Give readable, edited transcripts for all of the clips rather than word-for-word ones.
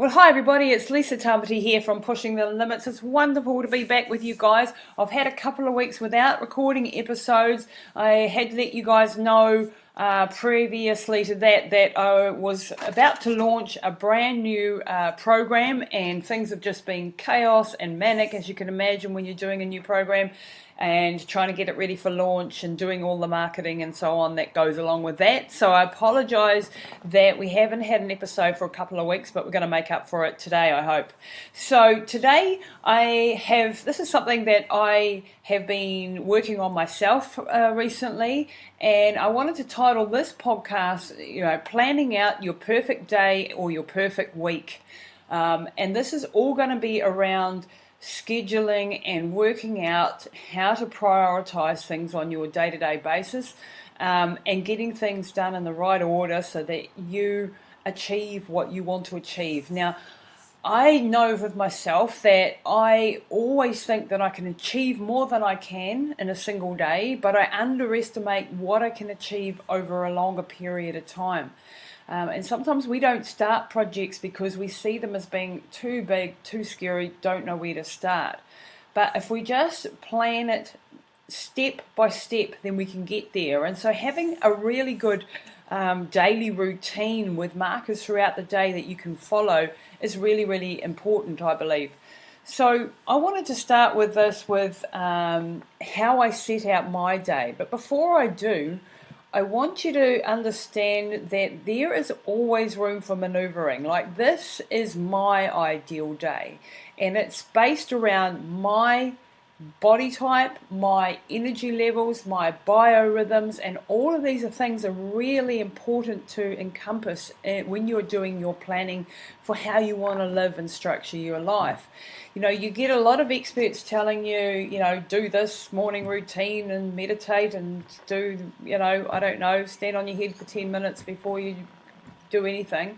Well, hi everybody, it's Lisa Tambati here from Pushing the Limits. It's wonderful to be back with you guys. I've had a couple of weeks without recording episodes. I had to let you guys know previously to that I was about to launch a brand new program, and things have just been chaos and manic, as you can imagine when you're doing a new program and trying to get it ready for launch and doing all the marketing and so on that goes along with that. So I apologize that we haven't had an episode for a couple of weeks, but we're going to make up for it today, I hope. So today this is something that I have been working on myself recently, and I wanted to title this podcast, planning out your perfect day or your perfect week. And this is all going to be around scheduling and working out how to prioritize things on your day-to-day basis, and getting things done in the right order so that you achieve what you want to achieve. Now, I know with myself that I always think that I can achieve more than I can in a single day, but I underestimate what I can achieve over a longer period of time. And sometimes we don't start projects because we see them as being too big, too scary, don't know where to start. But if we just plan it step by step, then we can get there. And so having a really good daily routine with markers throughout the day that you can follow is really, really important, I believe. So I wanted to start with this with how I set out my day. But before I do, I want you to understand that there is always room for maneuvering. Like, this is my ideal day, and it's based around my body type, my energy levels, my biorhythms, and all of these things are really important to encompass when you're doing your planning for how you want to live and structure your life. You get a lot of experts telling you, do this morning routine and meditate and do, stand on your head for 10 minutes before you do anything.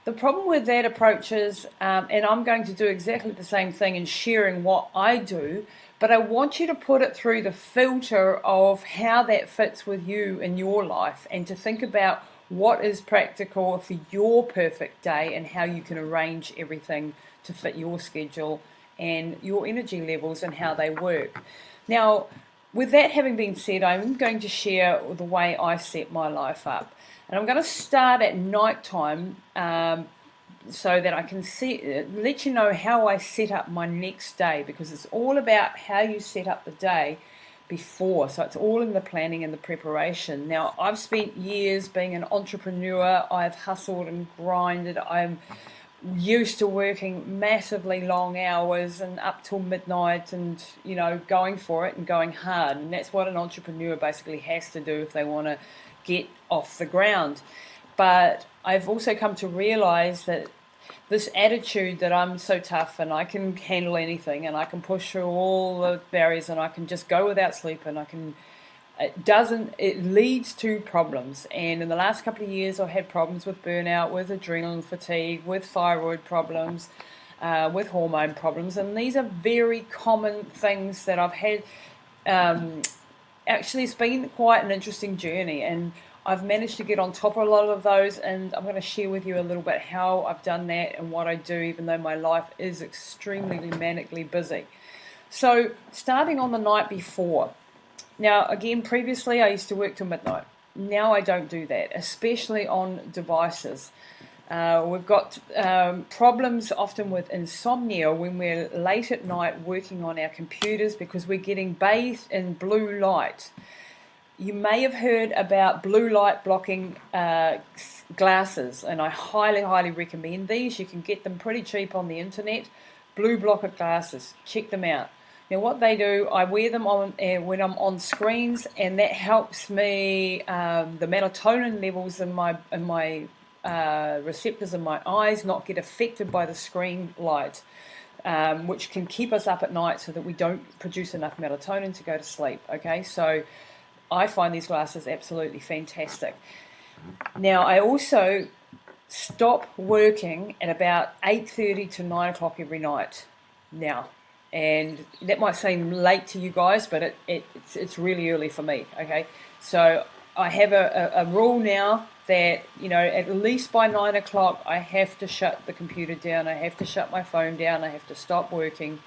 The problem with that approach is, and I'm going to do exactly the same thing in sharing what I do, but I want you to put it through the filter of how that fits with you in your life, and to think about what is practical for your perfect day and how you can arrange everything to fit your schedule and your energy levels and how they work. Now, with that having been said, I'm going to share the way I set my life up. And I'm going to start at night time, so that I can let you know how I set up my next day, because it's all about how you set up the day before. So it's all in the planning and the preparation. Now, I've spent years being an entrepreneur. I've hustled and grinded. I'm used to working massively long hours and up till midnight, and going for it and going hard. And that's what an entrepreneur basically has to do if they want to get off the ground. But I've also come to realize that this attitude that I'm so tough and I can handle anything and I can push through all the barriers and I can just go without sleep, and it leads to problems. And in the last couple of years, I've had problems with burnout, with adrenaline fatigue, with thyroid problems, with hormone problems. And these are very common things that I've had. Actually, it's been quite an interesting journey, and I've managed to get on top of a lot of those, and I'm going to share with you a little bit how I've done that and what I do, even though my life is extremely manically busy. So, starting on the night before. Now, again, previously I used to work till midnight. Now I don't do that, especially on devices. We've got problems often with insomnia when we're late at night working on our computers, because we're getting bathed in blue light. You may have heard about blue light blocking glasses, and I highly, highly recommend these. You can get them pretty cheap on the internet. Blue blocker glasses, check them out. Now, what they do, I wear them on when I'm on screens, and that helps me, the melatonin levels in my receptors in my eyes not get affected by the screen light, which can keep us up at night so that we don't produce enough melatonin to go to sleep. Okay, so I find these glasses absolutely fantastic. Now, I also stop working at about 8:30 to 9 o'clock every night now. And that might seem late to you guys, but it's really early for me, okay? So I have a rule now that, at least by 9 o'clock, I have to shut the computer down, I have to shut my phone down, I have to stop working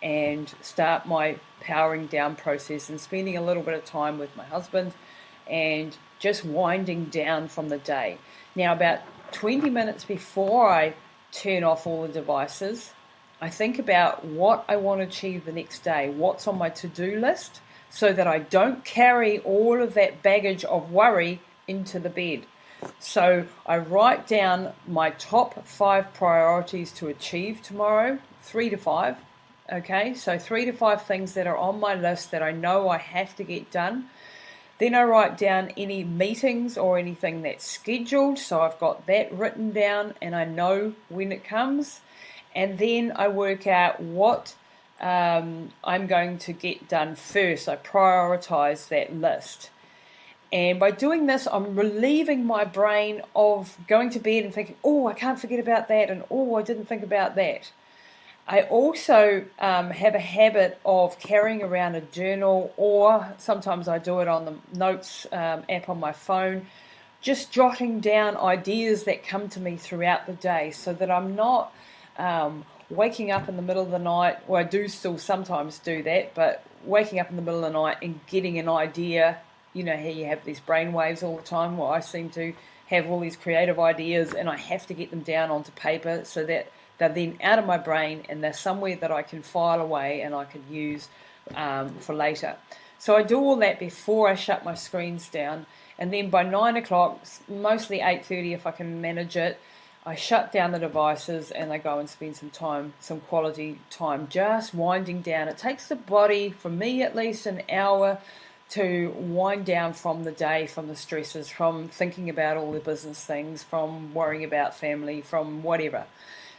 and start my powering down process and spending a little bit of time with my husband and just winding down from the day. Now, about 20 minutes before I turn off all the devices, I think about what I want to achieve the next day, what's on my to-do list, so that I don't carry all of that baggage of worry into the bed. So I write down my top 5 priorities to achieve tomorrow, 3 to 5. Okay, so 3 to 5 things that are on my list that I know I have to get done. Then I write down any meetings or anything that's scheduled, so I've got that written down and I know when it comes. And then I work out what I'm going to get done first. I prioritize that list. And by doing this, I'm relieving my brain of going to bed and thinking, oh, I can't forget about that, and oh, I didn't think about that. I also have a habit of carrying around a journal, or sometimes I do it on the notes app on my phone, just jotting down ideas that come to me throughout the day so that I'm not waking up in the middle of the night. Well, I do still sometimes do that, but waking up in the middle of the night and getting an idea, how you have these brain waves all the time. Well, I seem to have all these creative ideas and I have to get them down onto paper so that they're then out of my brain and they're somewhere that I can file away and I can use for later. So I do all that before I shut my screens down, and then by 9 o'clock, mostly 8:30 if I can manage it, I shut down the devices and I go and spend some quality time just winding down. It takes the body, for me at least, an hour to wind down from the day, from the stresses, from thinking about all the business things, from worrying about family, from whatever.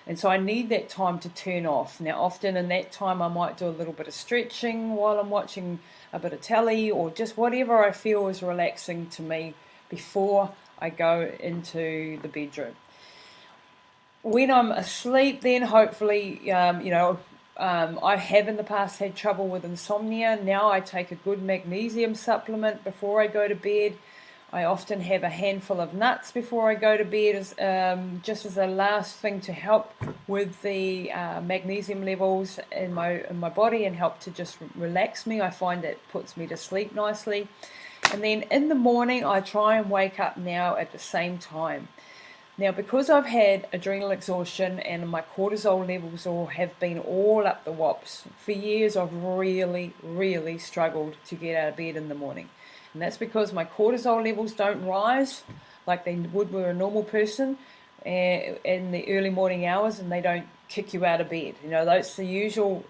And so I need that time to turn off. Now, often in that time, I might do a little bit of stretching while I'm watching a bit of telly, or just whatever I feel is relaxing to me before I go into the bedroom. When I'm asleep, then hopefully, I have in the past had trouble with insomnia. Now I take a good magnesium supplement before I go to bed. I often have a handful of nuts before I go to bed, just as a last thing to help with the magnesium levels in my body and help to just relax me. I find it puts me to sleep nicely. And then in the morning, I try and wake up now at the same time. Now, because I've had adrenal exhaustion and my cortisol levels have been all up the wops, for years I've really, really struggled to get out of bed in the morning. And that's because my cortisol levels don't rise like they would with a normal person in the early morning hours, and they don't kick you out of bed. That's the usual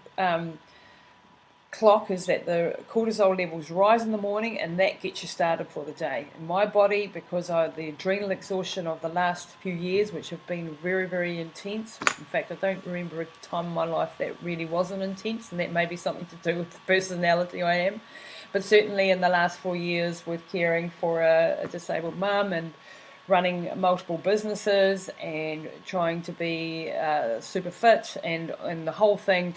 clock, is that the cortisol levels rise in the morning and that gets you started for the day. In my body, because of the adrenal exhaustion of the last few years, which have been very, very intense. In fact, I don't remember a time in my life that really wasn't intense, and that may be something to do with the personality I am. But certainly in the last 4 years, with caring for a disabled mum and running multiple businesses and trying to be super fit, and the whole thing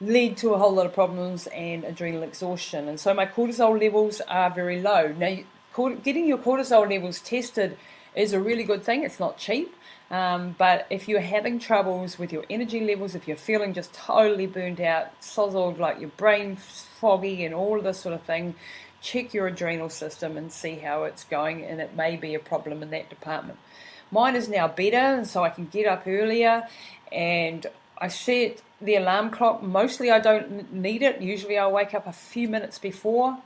led to a whole lot of problems and adrenal exhaustion. And so my cortisol levels are very low. Now, getting your cortisol levels tested is a really good thing. It's not cheap. But if you're having troubles with your energy levels, if you're feeling just totally burnt out, sozzled, like your brain foggy and all of this sort of thing, check your adrenal system and see how it's going, and it may be a problem in that department. Mine is now better, and so I can get up earlier, and I set the alarm clock. Mostly I don't need it. Usually I wake up a few minutes before,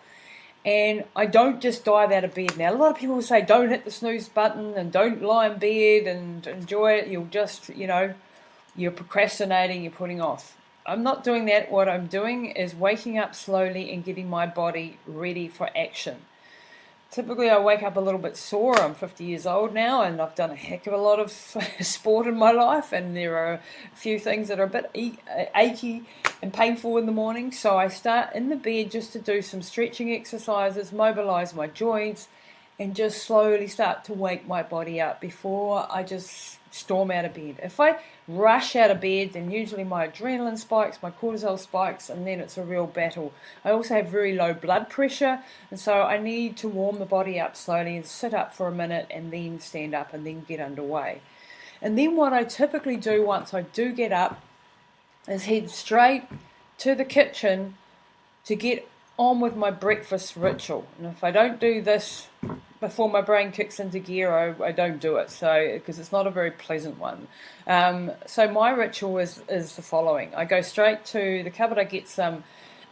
and I don't just dive out of bed. Now, a lot of people say don't hit the snooze button and don't lie in bed and enjoy it. You'll just, you're procrastinating, you're putting off. I'm not doing that. What I'm doing is waking up slowly and getting my body ready for action. Typically, I wake up a little bit sore. I'm 50 years old now, and I've done a heck of a lot of sport in my life, and there are a few things that are a bit achy and painful in the morning. So I start in the bed just to do some stretching exercises, mobilize my joints, and just slowly start to wake my body up before I just storm out of bed. If I rush out of bed, then usually my adrenaline spikes, my cortisol spikes, and then it's a real battle. I also have very low blood pressure, and so I need to warm the body up slowly and sit up for a minute and then stand up and then get underway. And then what I typically do once I do get up is head straight to the kitchen to get on with my breakfast ritual. And if I don't do this before my brain kicks into gear, I don't do it, so because it's not a very pleasant one. So my ritual is the following. I go straight to the cupboard, I get some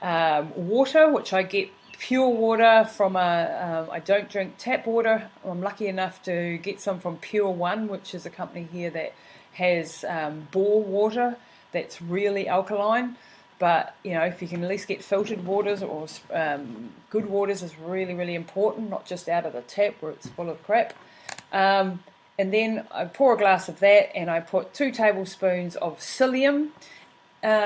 water, which I get pure water from I don't drink tap water. I'm lucky enough to get some from Pure One, which is a company here that has bore water that's really alkaline. But, you know, if you can at least get filtered waters or good waters is really, really important, not just out of the tap where it's full of crap. And then I pour a glass of that and I put 2 tablespoons of psyllium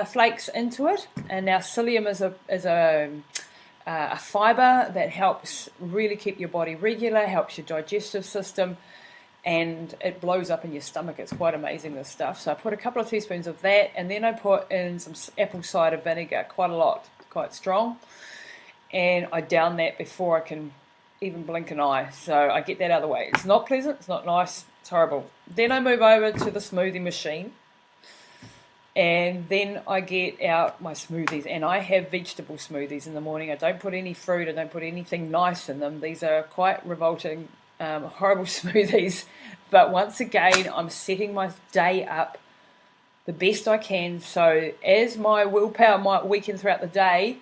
flakes into it. And now psyllium is a fibre that helps really keep your body regular, helps your digestive system, and it blows up in your stomach. It's quite amazing, this stuff. So I put a couple of teaspoons of that, and then I put in some apple cider vinegar, quite a lot, quite strong, and I down that before I can even blink an eye. So I get that out of the way. It's not pleasant, it's not nice, it's horrible. Then I move over to the smoothie machine, and then I get out my smoothies, and I have vegetable smoothies in the morning. I don't put any fruit, I don't put anything nice in them. These are quite revolting, horrible smoothies, but once again I'm setting my day up the best I can, so as my willpower might weaken throughout the day,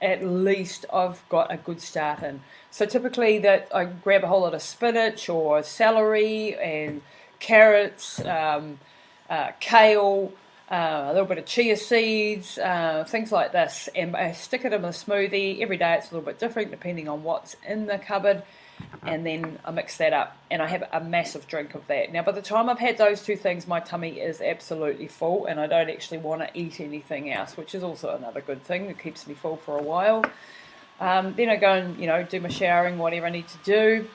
at least I've got a good start in. So typically that I grab a whole lot of spinach or celery and carrots, kale, a little bit of chia seeds, things like this, and I stick it in a smoothie. Every day it's a little bit different depending on what's in the cupboard, and then I mix that up and I have a massive drink of that. Now by the time I've had those 2 things, my tummy is absolutely full and I don't actually want to eat anything else, which is also another good thing that keeps me full for a while. Then I go and, you know, do my showering, whatever I need to do,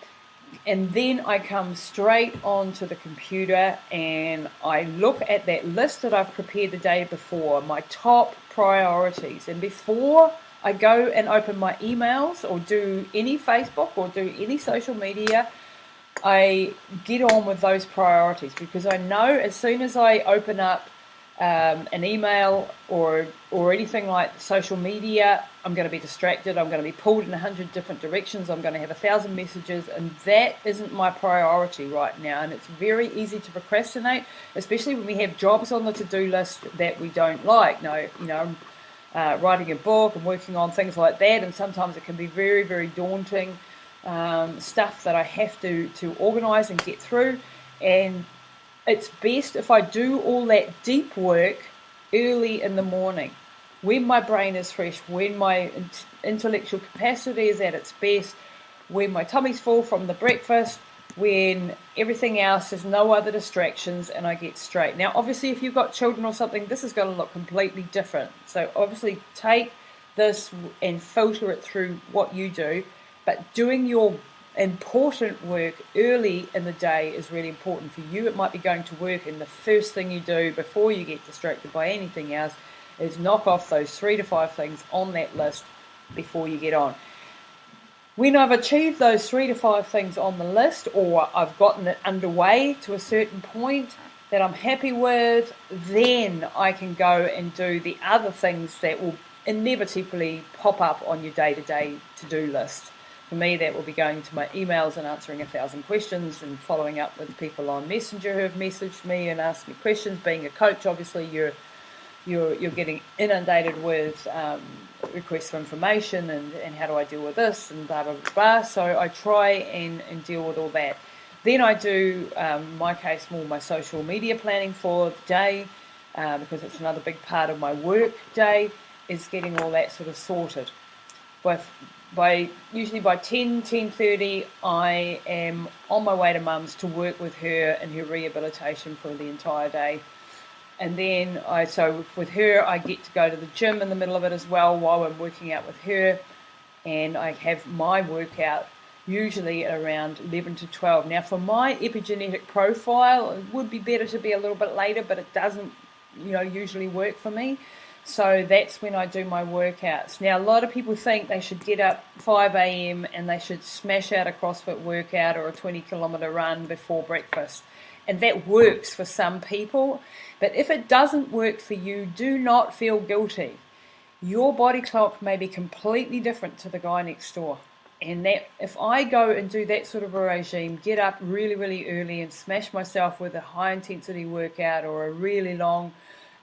and then I come straight onto the computer and I look at that list that I've prepared the day before, my top priorities. And before I go and open my emails or do any Facebook or do any social media, I get on with those priorities, because I know as soon as I open up an email or anything like social media, I'm going to be distracted, I'm going to be pulled in 100 different directions, I'm going to have 1,000 messages, and that isn't my priority right now. And it's very easy to procrastinate, especially when we have jobs on the to-do list that we don't like. I'm writing a book and working on things like that, and sometimes it can be very, very daunting stuff that I have to organise and get through. And it's best if I do all that deep work early in the morning, when my brain is fresh, when my intellectual capacity is at its best, when my tummy's full from the breakfast, when everything else has no other distractions, and I get straight. Now obviously if you've got children or something, this is going to look completely different. So obviously take this and filter it through what you do, but doing your important work early in the day is really important for you. It might be going to work, and the first thing you do before you get distracted by anything else is knock off those 3 to 5 things on that list before you get on. When I've achieved those 3 to 5 things on the list, or I've gotten it underway to a certain point that I'm happy with, then I can go and do the other things that will inevitably pop up on your day-to-day to-do list. For me, that will be going to my emails and answering 1,000 questions and following up with people on Messenger who have messaged me and asked me questions. Being a coach, obviously, you're getting inundated with requests for information and how do I deal with this and blah, blah, blah. So I try and deal with all that. Then I do, my case, more my social media planning for the day, because it's another big part of my work day, is getting all that sort of sorted. Usually by 10:30, I am on my way to Mum's to work with her in her rehabilitation for the entire day. And then with her, I get to go to the gym in the middle of it as well while I'm working out with her. And I have my workout usually around 11 to 12. Now for my epigenetic profile, it would be better to be a little bit later, but it doesn't, usually work for me. So that's when I do my workouts. Now, a lot of people think they should get up 5 a.m. and they should smash out a CrossFit workout or a 20-kilometer run before breakfast. And that works for some people. But if it doesn't work for you, do not feel guilty. Your body clock may be completely different to the guy next door. And that if I go and do that sort of a regime, get up really, really early and smash myself with a high-intensity workout or a really long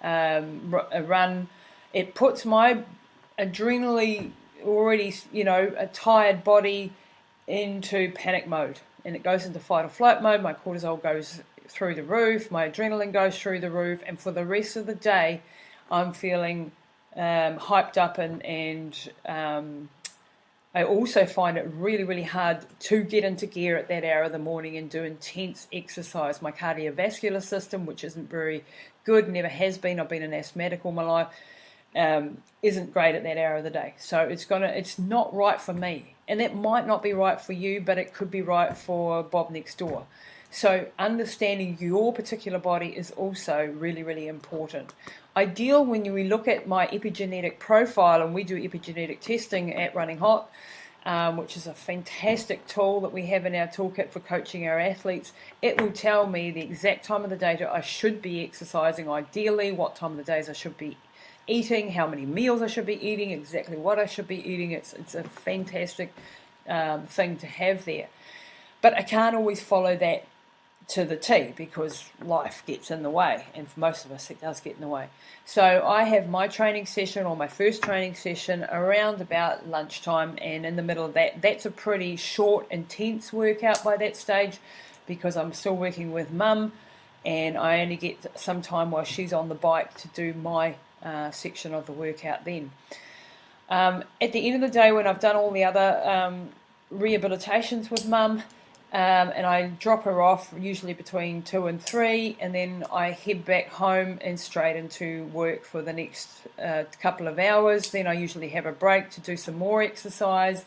a run, it puts my adrenally already, a tired body into panic mode. And it goes into fight or flight mode. My cortisol goes through the roof. My adrenaline goes through the roof. And for the rest of the day, I'm feeling hyped up and I also find it really, really hard to get into gear at that hour of the morning and do intense exercise. My cardiovascular system, which isn't very good, never has been, I've been an asthmatic all my life, isn't great at that hour of the day. So it's not right for me. And that might not be right for you, but it could be right for Bob next door. So understanding your particular body is also really, really important. Ideal when we look at my epigenetic profile, and we do epigenetic testing at Running Hot, which is a fantastic tool that we have in our toolkit for coaching our athletes. It will tell me the exact time of the day that I should be exercising, ideally, what time of the days I should be eating, how many meals I should be eating, exactly what I should be eating. It's a fantastic thing to have there. But I can't always follow that to the T because life gets in the way, and for most of us it does get in the way. So I have my training session, or my first training session, around about lunchtime, and in the middle of that's a pretty short, intense workout by that stage because I'm still working with Mum and I only get some time while she's on the bike to do my section of the workout then. At the end of the day, when I've done all the other rehabilitations with Mum, and I drop her off usually between 2 and 3, and then I head back home and straight into work for the next couple of hours. Then I usually have a break to do some more exercise,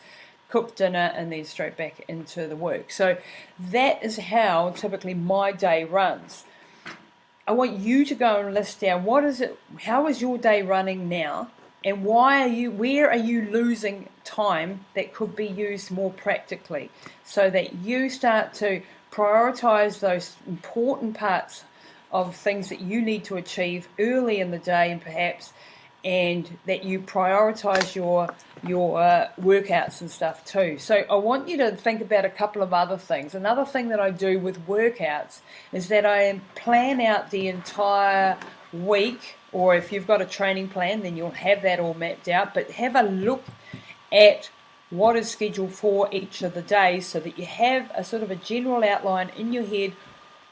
cook dinner, and then straight back into the work. So that is how typically my day runs. I want you to go and list down how is your day running now, and where are you losing time that could be used more practically, so that you start to prioritize those important parts of things that you need to achieve early in the day, and perhaps, and that you prioritize your workouts and stuff too. So I want you to think about a couple of other things. Another thing that I do with workouts is that I plan out the entire week, or if you've got a training plan, then you'll have that all mapped out, but have a look at what is scheduled for each of the days so that you have a sort of a general outline in your head,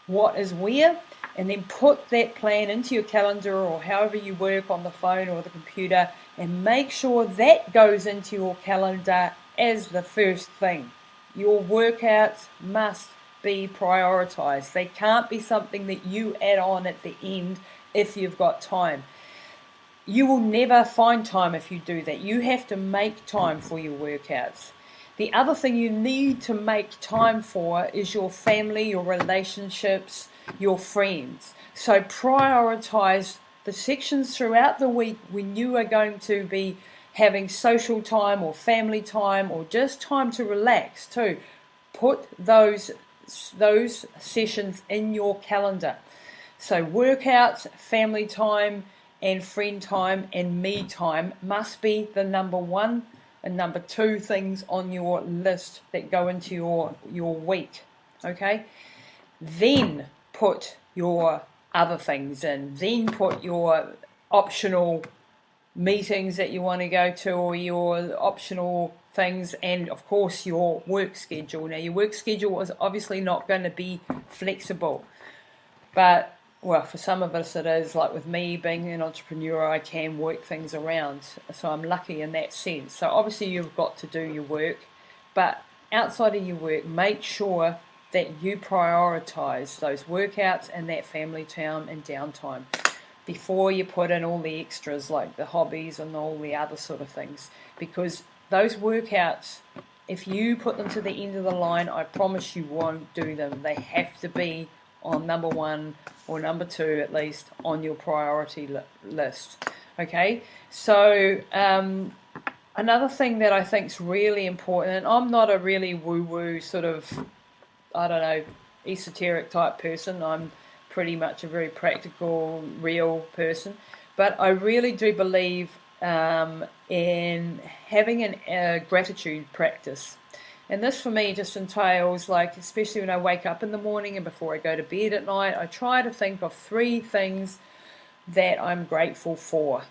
what is where, and then put that plan into your calendar or however you work on the phone or the computer, and make sure that goes into your calendar as the first thing. Your workouts must be prioritized. They can't be something that you add on at the end if you've got time. You will never find time if you do that. You have to make time for your workouts. The other thing you need to make time for is your family, your relationships, your friends. So prioritize the sections throughout the week when you are going to be having social time or family time or just time to relax too. Put those sessions in your calendar. So workouts, family time, and friend time, and me time must be the number 1 and number 2 things on your list that go into your week. Okay? Then put your other things in. Then put your optional meetings that you want to go to, or your optional things, and of course your work schedule. Now your work schedule is obviously not going to be flexible, but well, for some of us it is. Like with me being an entrepreneur, I can work things around, so I'm lucky in that sense. So obviously you've got to do your work, but outside of your work, make sure that you prioritize those workouts and that family time and downtime before you put in all the extras like the hobbies and all the other sort of things, because those workouts if you put them to the end of the line, I promise you won't do them. They have to be on number 1 or number 2 at least on your priority list. Okay, so another thing that I think is really important, and I'm not a really woo-woo sort of, I don't know, esoteric type person. I'm pretty much a very practical, real person. But I really do believe in having a gratitude practice. And this for me just entails, like, especially when I wake up in the morning and before I go to bed at night, I try to think of 3 things that I'm grateful for.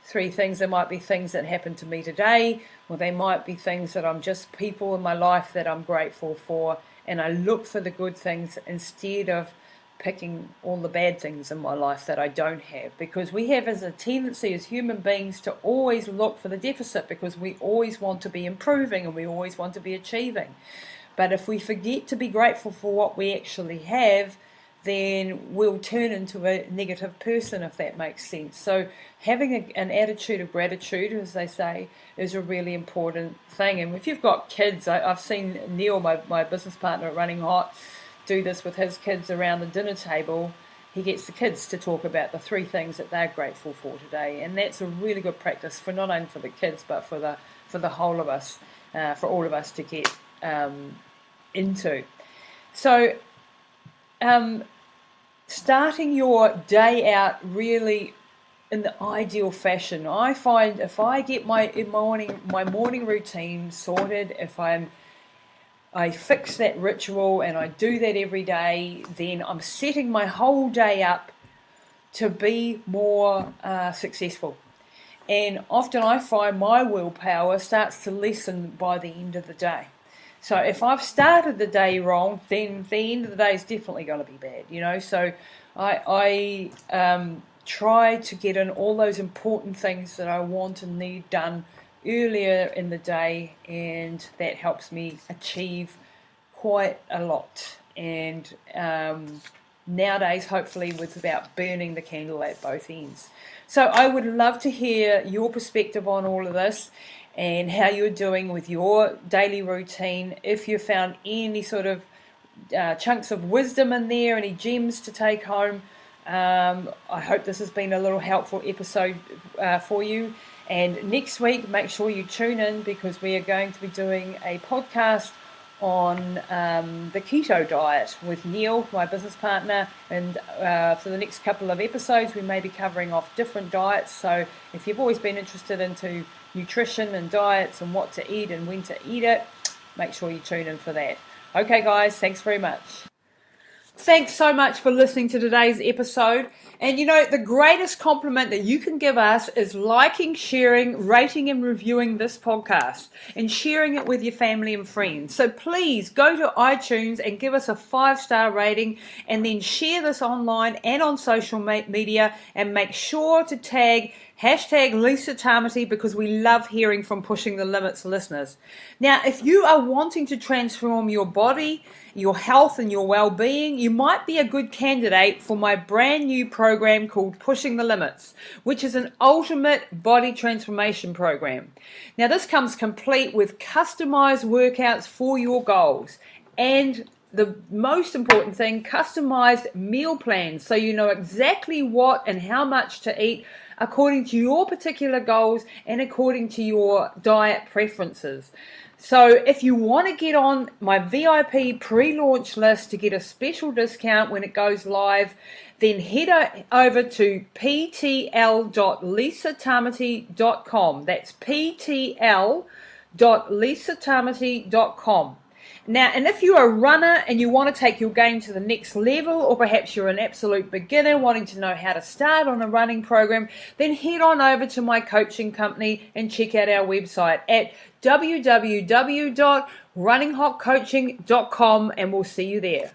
3 things. There might be things that happened to me today, or they might be things that I'm just people in my life that I'm grateful for. And I look for the good things instead of picking all the bad things in my life that I don't have, because we have as a tendency as human beings to always look for the deficit, because we always want to be improving and we always want to be achieving. But if we forget to be grateful for what we actually have, then we'll turn into a negative person, if that makes sense. So having an attitude of gratitude, as they say, is a really important thing. And if you've got kids, I've seen Neil, my business partner at Running Hot, do this with his kids around the dinner table. He gets the kids to talk about the 3 things that they're grateful for today, and that's a really good practice for not only for the kids but for the whole of us, for all of us to get into. So starting your day out really in the ideal fashion, I find if I get my morning routine sorted, if I fix that ritual and I do that every day, then I'm setting my whole day up to be more successful. And often I find my willpower starts to lessen by the end of the day. So if I've started the day wrong, then the end of the day is definitely going to be bad, you know. So I try to get in all those important things that I want and need done earlier in the day, and that helps me achieve quite a lot. And nowadays, hopefully, without burning the candle at both ends. So I would love to hear your perspective on all of this and how you're doing with your daily routine. If you found any sort of chunks of wisdom in there, any gems to take home, I hope this has been a little helpful episode for you. And next week, make sure you tune in, because we are going to be doing a podcast on the keto diet with Neil, my business partner. And for the next couple of episodes, we may be covering off different diets. So if you've always been interested into nutrition and diets and what to eat and when to eat it, make sure you tune in for that. Okay, guys, thanks very much. Thanks so much for listening to today's episode. And you know, the greatest compliment that you can give us is liking, sharing, rating and reviewing this podcast and sharing it with your family and friends. So please go to iTunes and give us a 5-star rating, and then share this online and on social media, and make sure to tag #Lisa Tamati, because we love hearing from Pushing the Limits listeners. Now, if you are wanting to transform your body, your health and your well-being, you might be a good candidate for my brand new program called Pushing the Limits, which is an ultimate body transformation program. Now, this comes complete with customized workouts for your goals, and the most important thing, customized meal plans, so you know exactly what and how much to eat according to your particular goals and according to your diet preferences. So if you want to get on my VIP pre-launch list to get a special discount when it goes live, then head over to ptl.lisatamati.com. That's ptl.lisatamati.com. Now, and if you're a runner and you want to take your game to the next level, or perhaps you're an absolute beginner wanting to know how to start on a running program, then head on over to my coaching company and check out our website at www.runninghotcoaching.com, and we'll see you there.